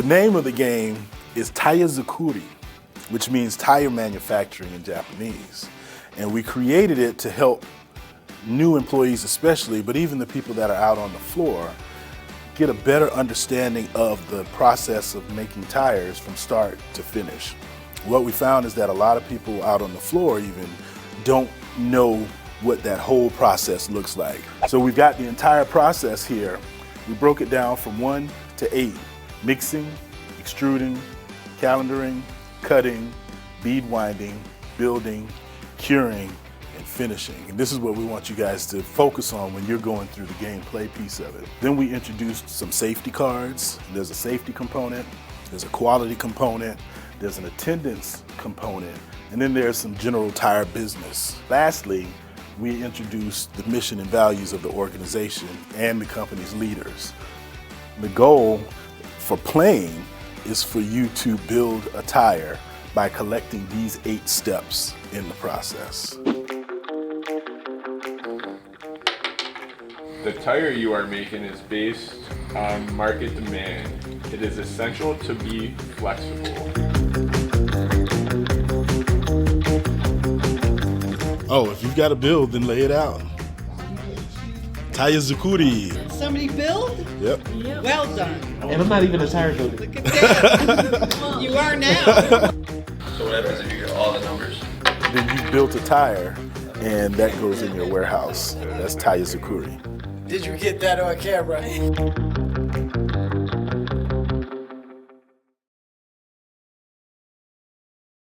The name of the game is Taiyazukuri, which means tire manufacturing in Japanese. And we created it to help new employees especially, but even the people that are out on the floor, get a better understanding of the process of making tires from start to finish. What we found is that a lot of people out on the floor even don't know what that whole process looks like. So we've got the entire process here. We broke it down from 1 to 8. Mixing, extruding, calendaring, cutting, bead winding, building, curing, and finishing. And this is what we want you guys to focus on when you're going through the gameplay piece of it. Then we introduced some safety cards. There's a safety component, there's a quality component, there's an attendance component, and then there's some general tire business. Lastly, we introduced the mission and values of the organization and the company's leaders. The goal for playing is for you to build a tire by collecting these 8 steps in the process. The tire you are making is based on market demand. It is essential to be flexible. Oh, if you've got a build, then lay it out. Taiyazukuri. Somebody build? Yep. Well done. And I'm not even a tire builder. Look at that. You are now. So what happens if you get all the numbers? Then you built a tire, and that goes in your warehouse. That's Taiyazukuri. Did you get that on camera?